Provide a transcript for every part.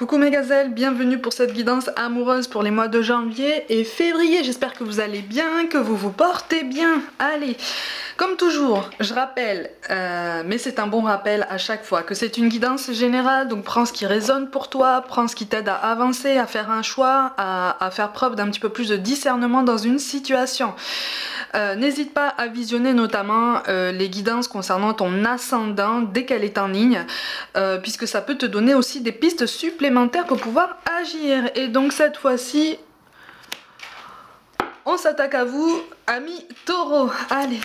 Coucou mes gazelles, bienvenue pour cette guidance amoureuse pour les mois de janvier et février. J'espère que vous allez bien, que vous vous portez bien. Allez, comme toujours, je rappelle, mais c'est un bon rappel à chaque fois, que c'est une guidance générale, donc prends ce qui résonne pour toi, prends ce qui t'aide à avancer, à faire un choix, à faire preuve d'un petit peu plus de discernement dans une situation. N'hésite pas à visionner notamment les guidances concernant ton ascendant dès qu'elle est en ligne, puisque ça peut te donner aussi des pistes supplémentaires pour pouvoir agir. Et donc cette fois-ci, on s'attaque à vous, amis taureaux. Allez,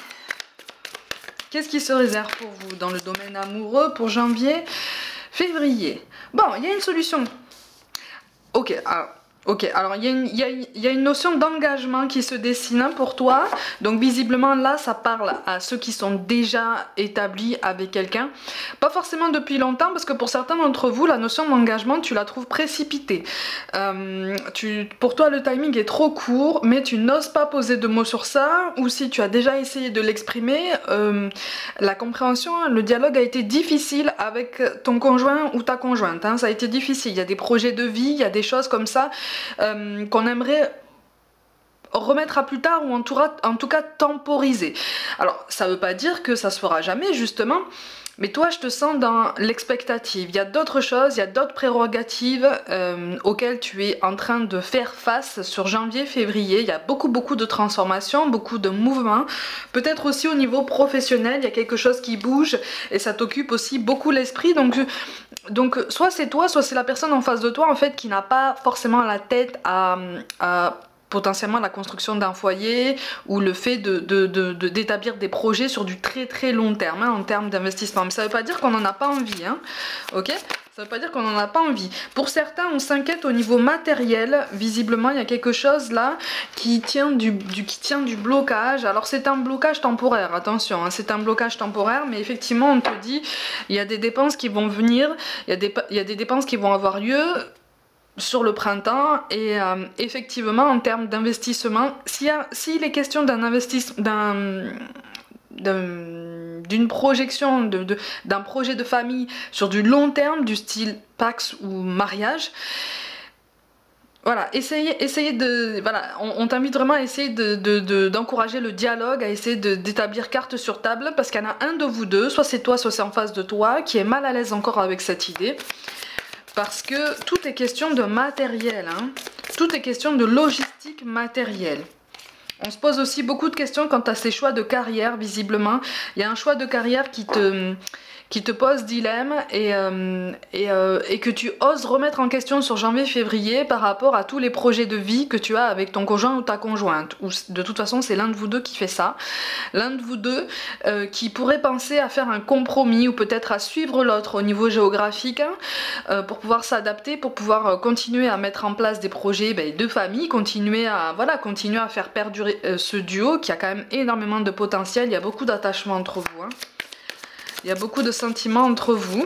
qu'est-ce qui se réserve pour vous dans le domaine amoureux pour janvier, février? Bon, il y a une solution. Alors il y a une notion d'engagement qui se dessine pour toi. Donc visiblement là ça parle à ceux qui sont déjà établis avec quelqu'un. Pas forcément depuis longtemps, parce que pour certains d'entre vous la notion d'engagement tu la trouves précipitée. Pour toi le timing est trop court, mais tu n'oses pas poser de mots sur ça. Ou si tu as déjà essayé de l'exprimer, la compréhension, le dialogue a été difficile avec ton conjoint ou ta conjointe, hein. Ça a été difficile, il y a des projets de vie, il y a des choses comme ça qu'on aimerait remettre à plus tard, ou en tout cas temporiser. Alors ça veut pas dire que ça se fera jamais justement, mais toi je te sens dans l'expectative. Il y a d'autres choses, il y a d'autres prérogatives auxquelles tu es en train de faire face sur janvier, février. Il y a beaucoup de transformations, beaucoup de mouvements. Peut-être aussi au niveau professionnel, il y a quelque chose qui bouge et ça t'occupe aussi beaucoup l'esprit. Donc soit c'est toi, soit c'est la personne en face de toi en fait qui n'a pas forcément la tête à potentiellement la construction d'un foyer, ou le fait d'établir des projets sur du très long terme, hein, en termes d'investissement. Mais ça veut pas dire qu'on n'en a pas envie, hein, ok? Ça veut pas dire qu'on n'en a pas envie. Pour certains, on s'inquiète au niveau matériel. Visiblement, il y a quelque chose là qui tient du blocage. Alors c'est un blocage temporaire, attention, hein, c'est un blocage temporaire, mais effectivement, on te dit, il y a des dépenses qui vont venir, il y a des dépenses qui vont avoir lieu sur le printemps, et effectivement en termes d'investissement, s'il est question d'un investissement, d'une projection, d'un projet de famille sur du long terme, du style Pax ou mariage, voilà, on t'invite vraiment à essayer d'encourager le dialogue, à essayer d'établir carte sur table, parce qu'il y en a un de vous deux, soit c'est toi, soit c'est en face de toi, qui est mal à l'aise encore avec cette idée. Parce que tout est question de matériel, hein. Tout est question de logistique matérielle. On se pose aussi beaucoup de questions quant à ces choix de carrière, visiblement. Il y a un choix de carrière qui te pose dilemme, et que tu oses remettre en question sur janvier-février par rapport à tous les projets de vie que tu as avec ton conjoint ou ta conjointe. Ou de toute façon c'est l'un de vous deux qui fait ça. L'un de vous deux qui pourrait penser à faire un compromis, ou peut-être à suivre l'autre au niveau géographique, hein, pour pouvoir s'adapter, pour pouvoir continuer à mettre en place des projets de famille, continuer à faire perdurer ce duo qui a quand même énormément de potentiel. Il y a beaucoup d'attachement entre vous, hein. Il y a beaucoup de sentiments entre vous.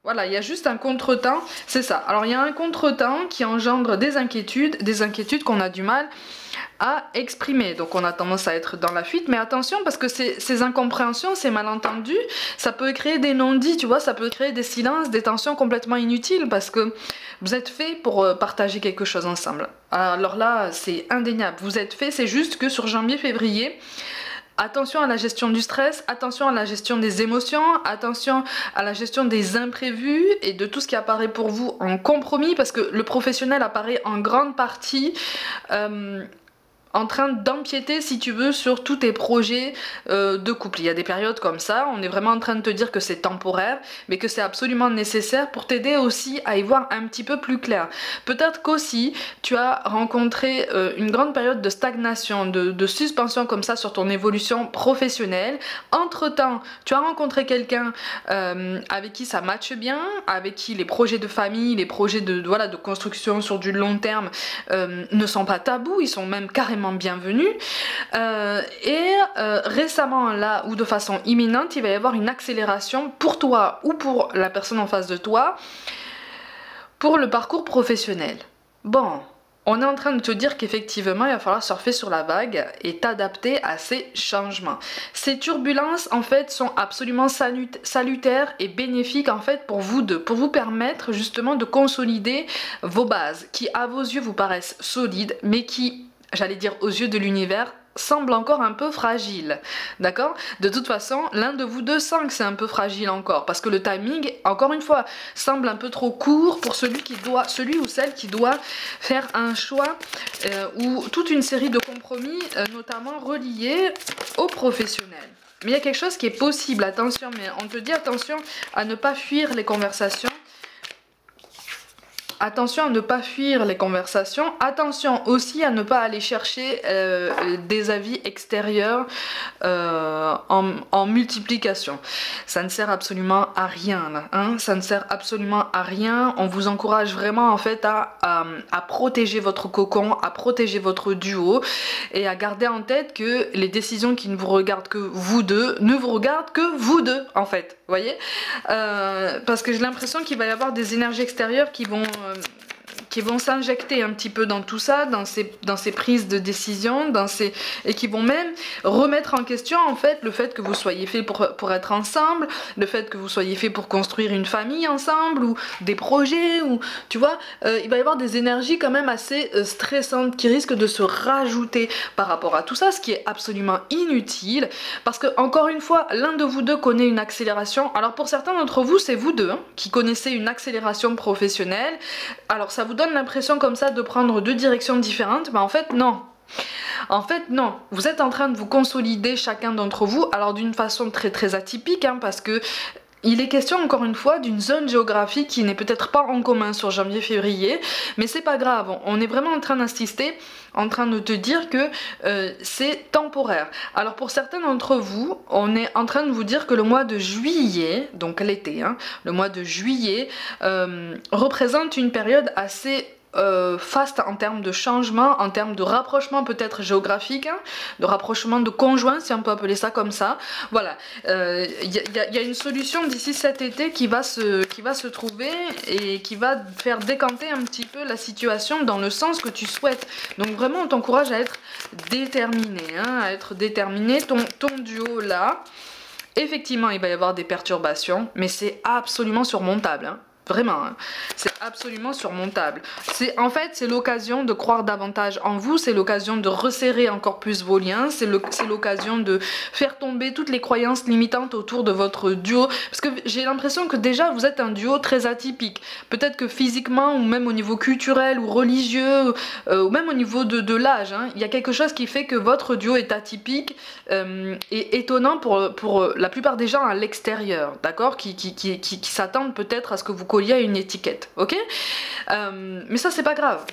Voilà, il y a juste un contretemps, c'est ça. Alors il y a un contretemps qui engendre des inquiétudes qu'on a du mal à exprimer. Donc on a tendance à être dans la fuite, mais attention, parce que ces incompréhensions, ces malentendus, ça peut créer des non-dits, tu vois, ça peut créer des silences, des tensions complètement inutiles, parce que vous êtes fait pour partager quelque chose ensemble. Alors là, c'est indéniable, vous êtes fait, c'est juste que sur janvier-février, attention à la gestion du stress, attention à la gestion des émotions, attention à la gestion des imprévus et de tout ce qui apparaît pour vous en compromis, parce que le professionnel apparaît en grande partie en train d'empiéter, si tu veux, sur tous tes projets de couple. Il y a des périodes comme ça, on est vraiment en train de te dire que c'est temporaire, mais que c'est absolument nécessaire pour t'aider aussi à y voir un petit peu plus clair. Peut-être qu'aussi, tu as rencontré une grande période de stagnation, de suspension comme ça sur ton évolution professionnelle. Entre-temps, tu as rencontré quelqu'un avec qui ça matche bien, avec qui les projets de famille, les projets de construction sur du long terme ne sont pas tabous, ils sont même carrément bienvenue, récemment là, ou de façon imminente, il va y avoir une accélération pour toi ou pour la personne en face de toi pour le parcours professionnel. Bon, on est en train de te dire qu'effectivement, il va falloir surfer sur la vague et t'adapter à ces changements. Ces turbulences, en fait, sont absolument salutaires et bénéfiques, en fait, pour vous deux, pour vous permettre justement de consolider vos bases, qui, à vos yeux, vous paraissent solides, mais qui, j'allais dire, aux yeux de l'univers, semble encore un peu fragile, d'accord? De toute façon, l'un de vous deux sent que c'est un peu fragile encore, parce que le timing, encore une fois, semble un peu trop court pour celui ou celle qui doit faire un choix ou toute une série de compromis, notamment reliés au professionnel. Mais il y a quelque chose qui est possible, attention, mais on te dit attention à ne pas fuir les conversations. Attention à ne pas fuir les conversations, attention aussi à ne pas aller chercher des avis extérieurs en multiplication. Ça ne sert absolument à rien là, hein, ça ne sert absolument à rien. On vous encourage vraiment en fait à protéger votre cocon, à protéger votre duo et à garder en tête que les décisions qui ne vous regardent que vous deux ne vous regardent que vous deux en fait, vous voyez, parce que j'ai l'impression qu'il va y avoir des énergies extérieures qui vont s'injecter un petit peu dans tout ça, dans ces prises de décision, et qui vont même remettre en question en fait le fait que vous soyez fait pour être ensemble, le fait que vous soyez fait pour construire une famille ensemble ou des projets, ou tu vois, il va y avoir des énergies quand même assez stressantes qui risquent de se rajouter par rapport à tout ça, ce qui est absolument inutile parce que encore une fois, l'un de vous deux connaît une accélération. Alors pour certains d'entre vous, c'est vous deux hein, qui connaissez une accélération professionnelle. Alors ça vous donne l'impression comme ça de prendre deux directions différentes, mais en fait non. En fait non, vous êtes en train de vous consolider chacun d'entre vous, alors d'une façon très atypique, hein, parce que il est question encore une fois d'une zone géographique qui n'est peut-être pas en commun sur janvier-février, mais c'est pas grave, on est vraiment en train d'insister, en train de te dire que c'est temporaire. Alors pour certains d'entre vous, on est en train de vous dire que le mois de juillet, donc l'été, hein, le mois de juillet représente une période assez faste en termes de changement, en termes de rapprochement peut-être géographique, hein, de rapprochement de conjoints si on peut appeler ça comme ça. Voilà, y a une solution d'ici cet été qui va se trouver et qui va faire décanter un petit peu la situation dans le sens que tu souhaites. Donc vraiment on t'encourage à être déterminé, hein, à être déterminé. Ton duo là, effectivement il va y avoir des perturbations, mais c'est absolument surmontable, hein. Vraiment, hein. C'est absolument surmontable. En fait, c'est l'occasion de croire davantage en vous, c'est l'occasion de resserrer encore plus vos liens, c'est l'occasion de faire tomber toutes les croyances limitantes autour de votre duo. Parce que j'ai l'impression que déjà, vous êtes un duo très atypique. Peut-être que physiquement, ou même au niveau culturel, ou religieux, ou même au niveau de l'âge, hein, il y a quelque chose qui fait que votre duo est atypique et étonnant pour la plupart des gens à l'extérieur, d'accord, qui s'attendent peut-être à ce que vous collier à une étiquette, ok, mais ça c'est pas grave.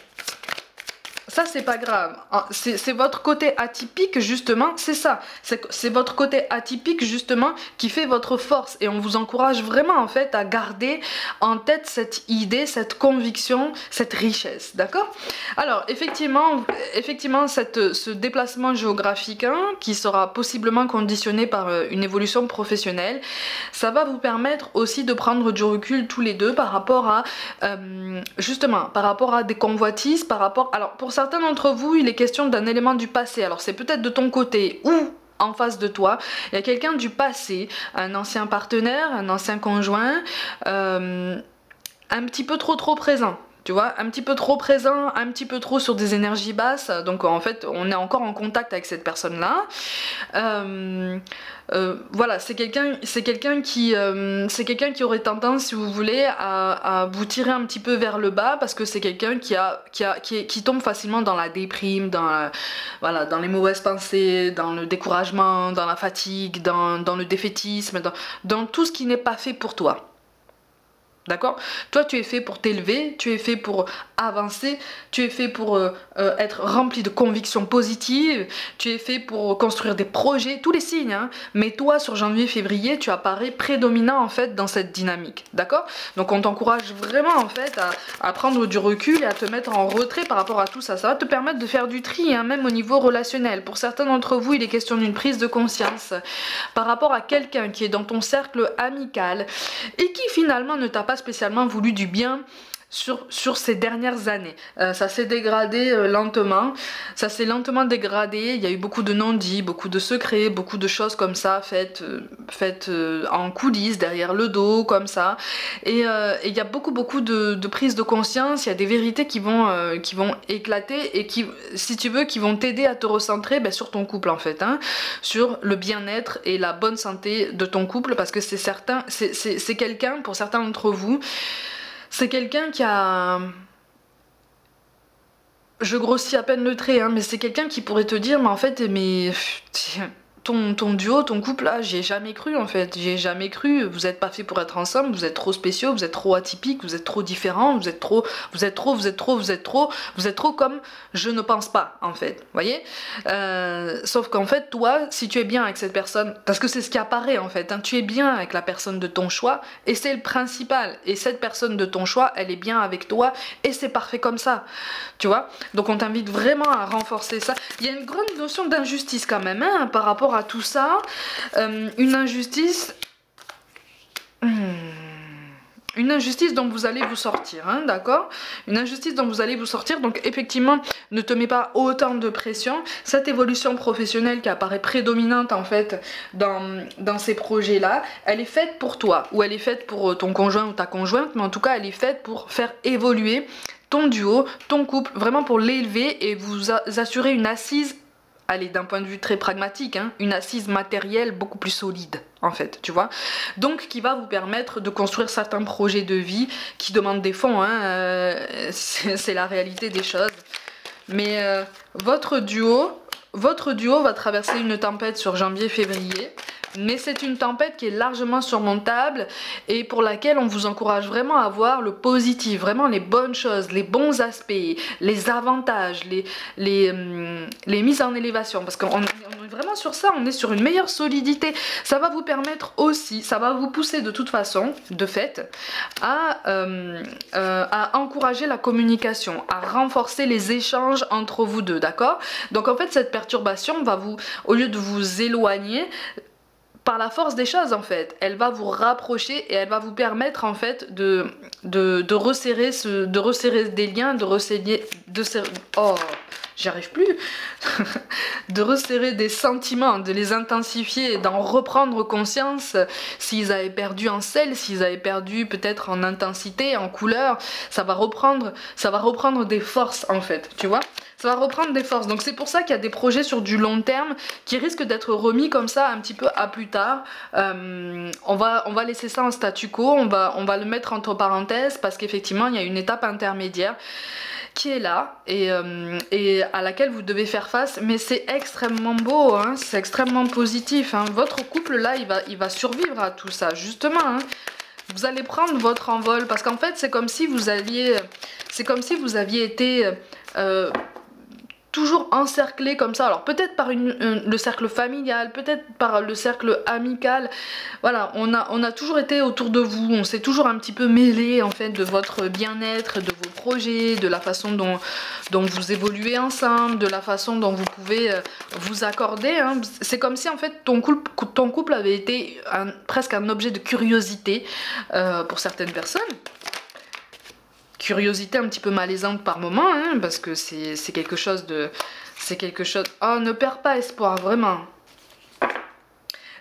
Ça c'est pas grave, c'est votre côté atypique justement, c'est ça, c'est votre côté atypique justement qui fait votre force et on vous encourage vraiment en fait à garder en tête cette idée, cette conviction, cette richesse, d'accord? Alors effectivement ce déplacement géographique hein, qui sera possiblement conditionné par une évolution professionnelle, ça va vous permettre aussi de prendre du recul tous les deux par rapport à justement, par rapport à des convoitises, par rapport, alors pour certains d'entre vous, il est question d'un élément du passé. Alors c'est peut-être de ton côté ou en face de toi, il y a quelqu'un du passé, un ancien partenaire, un ancien conjoint, un petit peu trop présent. Tu vois, un petit peu trop présent, un petit peu trop sur des énergies basses, donc en fait on est encore en contact avec cette personne-là. Voilà, c'est quelqu'un qui aurait tendance, si vous voulez, à vous tirer un petit peu vers le bas parce que c'est quelqu'un qui tombe facilement dans la déprime, voilà, dans les mauvaises pensées, dans le découragement, dans la fatigue, dans le défaitisme, dans tout ce qui n'est pas fait pour toi. D'accord? Toi tu es fait pour t'élever, tu es fait pour avancer, tu es fait pour être rempli de convictions positives, tu es fait pour construire des projets, tous les signes, hein. Mais toi sur janvier-février tu apparais prédominant en fait dans cette dynamique, d'accord? Donc on t'encourage vraiment en fait à prendre du recul et à te mettre en retrait par rapport à tout ça. Ça va te permettre de faire du tri, hein, même au niveau relationnel. Pour certains d'entre vous il est question d'une prise de conscience par rapport à quelqu'un qui est dans ton cercle amical et qui finalement ne t'a pas spécialement voulu du bien sur ces dernières années. Ça s'est dégradé lentement, ça s'est lentement dégradé, il y a eu beaucoup de non-dits, beaucoup de secrets, beaucoup de choses comme ça faites en coulisses, derrière le dos, comme ça. Et il y a beaucoup de prise de conscience, il y a des vérités qui vont éclater et qui, si tu veux, qui vont t'aider à te recentrer sur ton couple en fait, hein, sur le bien-être et la bonne santé de ton couple, parce que c'est quelqu'un, pour certains d'entre vous, c'est quelqu'un qui a... Je grossis à peine le trait, hein, mais c'est quelqu'un qui pourrait te dire, mais en fait, ton duo, ton couple là, j'y ai jamais cru en fait, j'y ai jamais cru, vous êtes pas fait pour être ensemble, vous êtes trop spéciaux, vous êtes trop atypiques, vous êtes trop différents, vous êtes trop comme je ne pense pas en fait, voyez. Sauf qu'en fait, toi, si tu es bien avec cette personne, parce que c'est ce qui apparaît en fait, hein, tu es bien avec la personne de ton choix, et c'est le principal, et cette personne de ton choix, elle est bien avec toi, et c'est parfait comme ça, tu vois. Donc on t'invite vraiment à renforcer ça. Il y a une grande notion d'injustice quand même, hein, par rapport à tout ça, une injustice dont vous allez vous sortir, hein, d'accord, une injustice dont vous allez vous sortir. Donc effectivement, ne te mets pas autant de pression. Cette évolution professionnelle qui apparaît prédominante en fait dans ces projets là, elle est faite pour toi, ou elle est faite pour ton conjoint ou ta conjointe, mais en tout cas elle est faite pour faire évoluer ton duo, ton couple, vraiment pour l'élever et vous assurer une assise, allez, d'un point de vue très pragmatique, hein, une assise matérielle beaucoup plus solide en fait, tu vois, donc qui va vous permettre de construire certains projets de vie qui demandent des fonds, hein, c'est la réalité des choses, mais votre duo va traverser une tempête sur janvier-février, mais c'est une tempête qui est largement surmontable et pour laquelle on vous encourage vraiment à voir le positif, vraiment les bonnes choses, les bons aspects, les avantages, les mises en élévation, parce qu'on est vraiment sur ça, on est sur une meilleure solidité. Ça va vous permettre aussi, ça va vous pousser de toute façon, de fait, à encourager la communication, à renforcer les échanges entre vous deux, d'accord? Donc en fait cette perturbation va vous, au lieu de vous éloigner, par la force des choses en fait, elle va vous rapprocher et elle va vous permettre en fait de resserrer des liens, oh, j'y arrive plus, de resserrer des sentiments, de les intensifier, d'en reprendre conscience s'ils avaient perdu en sel, s'ils avaient perdu peut-être en intensité, en couleur, ça va reprendre des forces en fait, tu vois. Ça va reprendre des forces. Donc c'est pour ça qu'il y a des projets sur du long terme qui risquent d'être remis comme ça un petit peu à plus tard. On va laisser ça en statu quo, on va le mettre entre parenthèses parce qu'effectivement il y a une étape intermédiaire qui est là et à laquelle vous devez faire face, mais c'est extrêmement beau, hein, c'est extrêmement positif, hein. Votre couple là il va survivre à tout ça justement, hein. Vous allez prendre votre envol parce qu'en fait c'est comme si vous aviez été toujours encerclé comme ça, alors peut-être par le cercle familial, peut-être par le cercle amical, voilà, on a toujours été autour de vous, on s'est toujours un petit peu mêlé en fait de votre bien-être, de vos projets, de la façon dont vous évoluez ensemble, de la façon dont vous pouvez vous accorder, hein. C'est comme si en fait ton couple avait été presque un objet de curiosité pour certaines personnes. Curiosité un petit peu malaisante par moment, hein, parce que c'est quelque chose de... Oh, ne perds pas espoir, vraiment.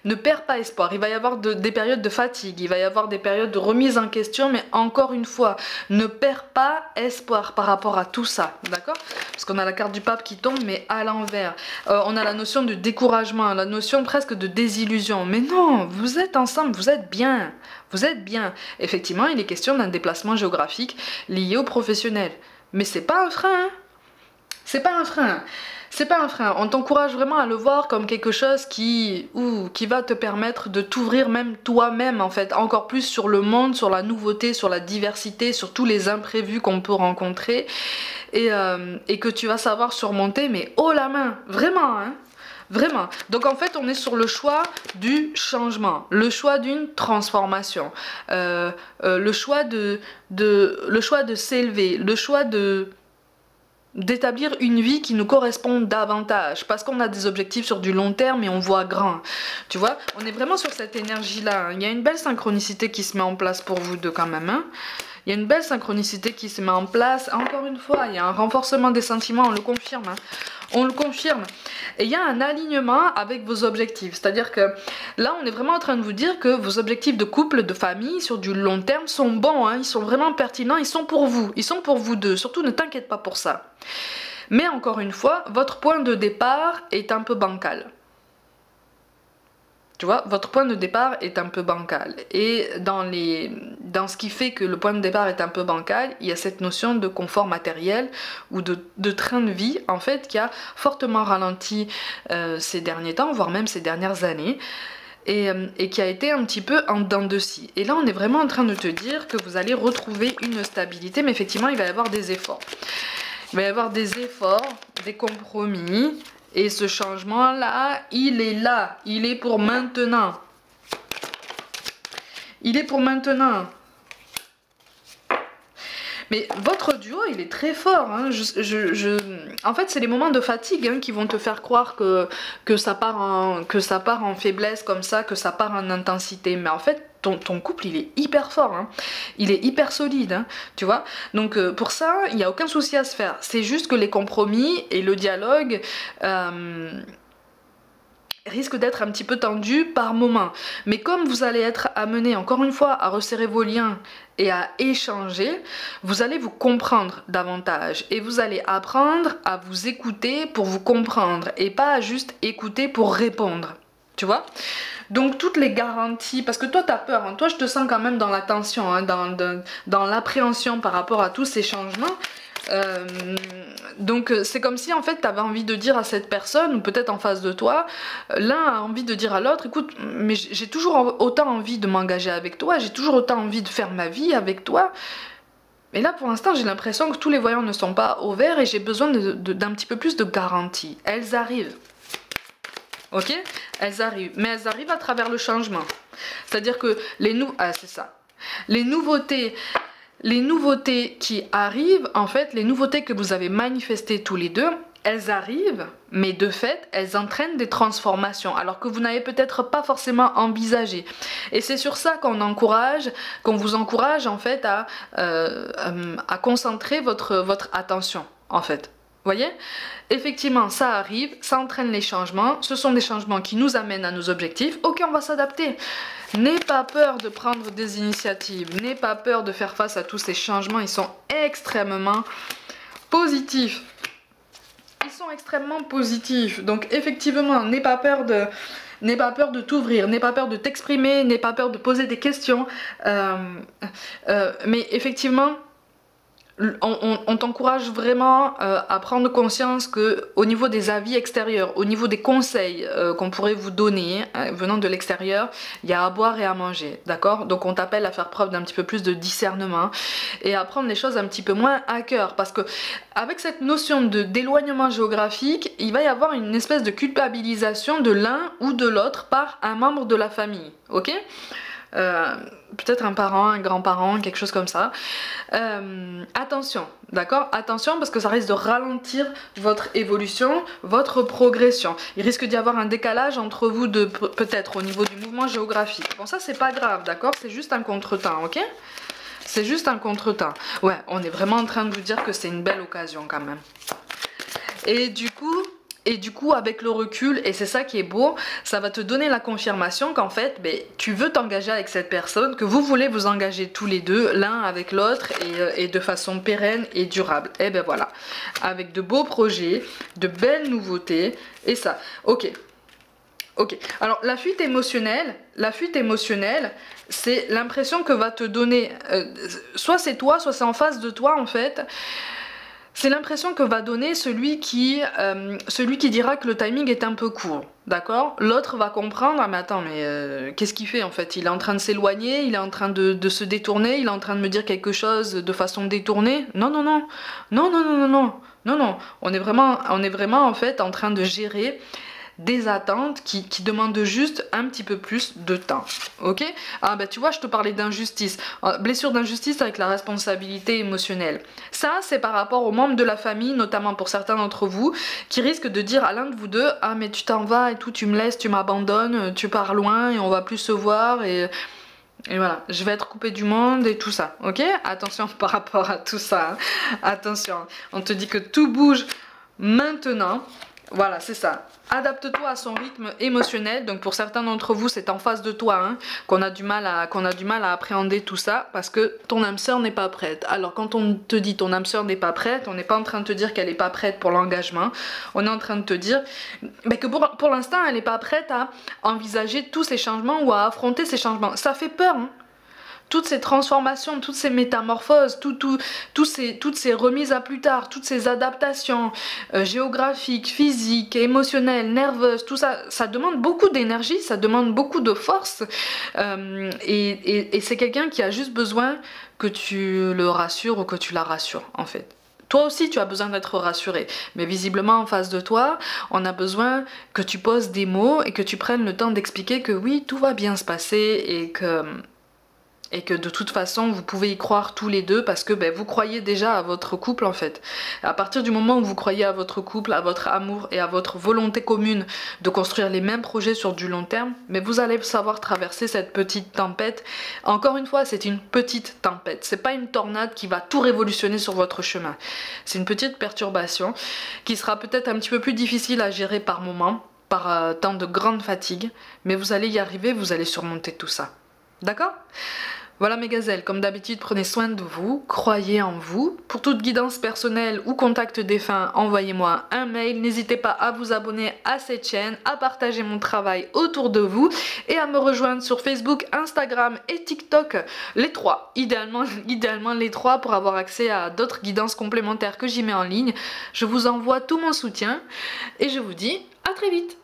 Ne perds pas espoir, il va y avoir des périodes de fatigue, il va y avoir des périodes de remise en question, mais encore une fois, ne perds pas espoir par rapport à tout ça, d'accord? Parce qu'on a la carte du pape qui tombe, mais à l'envers. On a la notion de découragement, la notion presque de désillusion. Mais non, vous êtes ensemble, vous êtes bien, vous êtes bien. Effectivement, il est question d'un déplacement géographique lié au professionnel. Mais c'est pas un frein, hein. C'est pas un frein. C'est pas un frein, on t'encourage vraiment à le voir comme quelque chose qui va te permettre de t'ouvrir même toi-même en fait, encore plus sur le monde, sur la nouveauté, sur la diversité, sur tous les imprévus qu'on peut rencontrer et que tu vas savoir surmonter, mais haut la main, vraiment, hein. Vraiment. Donc en fait on est sur le choix du changement, le choix d'une transformation, le choix de s'élever, le choix d'établir une vie qui nous correspond davantage parce qu'on a des objectifs sur du long terme et on voit grand, tu vois, on est vraiment sur cette énergie là, hein. Il y a une belle synchronicité qui se met en place pour vous deux quand même, hein. Il y a une belle synchronicité qui se met en place. Encore une fois, il y a un renforcement des sentiments, on le confirme. Hein. On le confirme. Et il y a un alignement avec vos objectifs. C'est-à-dire que là, on est vraiment en train de vous dire que vos objectifs de couple, de famille, sur du long terme, sont bons. Hein. Ils sont vraiment pertinents. Ils sont pour vous. Ils sont pour vous deux. Surtout, ne t'inquiète pas pour ça. Mais encore une fois, votre point de départ est un peu bancal. Tu vois, votre point de départ est un peu bancal. Et dans ce qui fait que le point de départ est un peu bancal, il y a cette notion de confort matériel ou de train de vie, en fait, qui a fortement ralenti ces derniers temps, voire même ces dernières années, et qui a été un petit peu en dents de scie. Et là, on est vraiment en train de te dire que vous allez retrouver une stabilité, mais effectivement, il va y avoir des efforts. Il va y avoir des efforts, des compromis. Et ce changement-là, il est là. Il est pour maintenant. Il est pour maintenant. Mais votre duo, il est très fort. Hein. En fait, c'est les moments de fatigue hein, qui vont te faire croire que ça part en faiblesse comme ça, que ça part en intensité. Mais en fait, ton couple, il est hyper fort. Hein. Il est hyper solide, hein, tu vois. Donc, pour ça, il n'y a aucun souci à se faire. C'est juste que les compromis et le dialogue... risque d'être un petit peu tendu par moment. Mais comme vous allez être amené, encore une fois, à resserrer vos liens et à échanger, vous allez vous comprendre davantage. Et vous allez apprendre à vous écouter pour vous comprendre et pas à juste écouter pour répondre. Tu vois ? Donc toutes les garanties, parce que toi tu as peur, hein, toi je te sens quand même dans la tension, hein, dans l'appréhension par rapport à tous ces changements. Donc c'est comme si en fait tu avais envie de dire à cette personne, ou peut-être en face de toi, l'un a envie de dire à l'autre, écoute, mais j'ai toujours autant envie de m'engager avec toi, j'ai toujours autant envie de faire ma vie avec toi. Mais là pour l'instant j'ai l'impression que tous les voyants ne sont pas au vert et j'ai besoin d'un petit peu plus de garantie. Elles arrivent. Ok, elles arrivent, mais elles arrivent à travers le changement. C'est-à-dire que c'est ça. Les nouveautés qui arrivent, en fait, les nouveautés que vous avez manifestées tous les deux, elles arrivent, mais de fait, elles entraînent des transformations, alors que vous n'avez peut-être pas forcément envisagé. Et c'est sur ça qu'on vous encourage en fait à concentrer votre attention, en fait. Voyez, effectivement ça arrive, ça entraîne les changements, ce sont des changements qui nous amènent à nos objectifs, ok on va s'adapter. N'aie pas peur de prendre des initiatives, n'aie pas peur de faire face à tous ces changements, ils sont extrêmement positifs. Ils sont extrêmement positifs, donc effectivement n'aie pas peur de t'ouvrir, n'aie pas peur de t'exprimer, n'aie pas peur de poser des questions, mais effectivement... On t'encourage vraiment à prendre conscience que au niveau des avis extérieurs, au niveau des conseils qu'on pourrait vous donner venant de l'extérieur, il y a à boire et à manger, d'accord? Donc on t'appelle à faire preuve d'un petit peu plus de discernement et à prendre les choses un petit peu moins à cœur, parce que avec cette notion d'éloignement géographique, il va y avoir une espèce de culpabilisation de l'un ou de l'autre par un membre de la famille, ok? Peut-être un parent, un grand-parent, quelque chose comme ça. Attention, d'accord? Attention parce que ça risque de ralentir votre évolution, votre progression. Il risque d'y avoir un décalage entre vous deux, peut-être au niveau du mouvement géographique. Bon, ça c'est pas grave, d'accord? C'est juste un contretemps, ok? C'est juste un contretemps. Ouais, on est vraiment en train de vous dire que c'est une belle occasion quand même. Et du coup, avec le recul, et c'est ça qui est beau, ça va te donner la confirmation qu'en fait, tu veux t'engager avec cette personne, que vous voulez vous engager tous les deux, l'un avec l'autre, et de façon pérenne et durable. Et ben voilà, avec de beaux projets, de belles nouveautés, et ça. Ok. Ok. Alors, la fuite émotionnelle, c'est l'impression que va te donner, soit c'est toi, soit c'est en face de toi, en fait. C'est l'impression que va donner celui qui dira que le timing est un peu court, d'accord? L'autre va comprendre, ah mais attends, mais qu'est-ce qu'il fait en fait? Il est en train de s'éloigner, il est en train de se détourner, il est en train de me dire quelque chose de façon détournée. Non, non, non, non, non, non, non, non, non, non. On est vraiment en fait en train de gérer des attentes qui demandent juste un petit peu plus de temps, ok? Ah bah tu vois, je te parlais d'injustice, blessure d'injustice avec la responsabilité émotionnelle. Ça, c'est par rapport aux membres de la famille, notamment pour certains d'entre vous, qui risquent de dire à l'un de vous deux, ah mais tu t'en vas et tout, tu me laisses, tu m'abandonnes, tu pars loin et on va plus se voir et... Et voilà, je vais être coupée du monde et tout ça, ok? Attention par rapport à tout ça, hein. Attention, on te dit que tout bouge maintenant. Voilà, c'est ça. Adapte-toi à son rythme émotionnel. Donc pour certains d'entre vous, c'est en face de toi hein, qu'on a du mal à appréhender tout ça parce que ton âme sœur n'est pas prête. Alors quand on te dit ton âme sœur n'est pas prête, on n'est pas en train de te dire qu'elle n'est pas prête pour l'engagement. On est en train de te dire que pour l'instant, elle n'est pas prête à envisager tous ces changements ou à affronter ces changements. Ça fait peur, hein. Toutes ces transformations, toutes ces métamorphoses, toutes ces remises à plus tard, toutes ces adaptations géographiques, physiques, émotionnelles, nerveuses, tout ça, ça demande beaucoup d'énergie, ça demande beaucoup de force. Et c'est quelqu'un qui a juste besoin que tu le rassures ou que tu la rassures, en fait. Toi aussi, tu as besoin d'être rassuré, mais visiblement en face de toi, on a besoin que tu poses des mots et que tu prennes le temps d'expliquer que oui, tout va bien se passer et que de toute façon vous pouvez y croire tous les deux parce que vous croyez déjà à votre couple en fait. À partir du moment où vous croyez à votre couple, à votre amour et à votre volonté commune de construire les mêmes projets sur du long terme, mais vous allez savoir traverser cette petite tempête. Encore une fois, c'est une petite tempête, c'est pas une tornade qui va tout révolutionner sur votre chemin. C'est une petite perturbation qui sera peut-être un petit peu plus difficile à gérer par moment, par temps de grande fatigue, mais vous allez y arriver, vous allez surmonter tout ça. D'accord ? Voilà mes gazelles, comme d'habitude, prenez soin de vous, croyez en vous. Pour toute guidance personnelle ou contact défunt, envoyez-moi un mail. N'hésitez pas à vous abonner à cette chaîne, à partager mon travail autour de vous et à me rejoindre sur Facebook, Instagram et TikTok, les trois. Idéalement les trois pour avoir accès à d'autres guidances complémentaires que j'y mets en ligne. Je vous envoie tout mon soutien et je vous dis à très vite.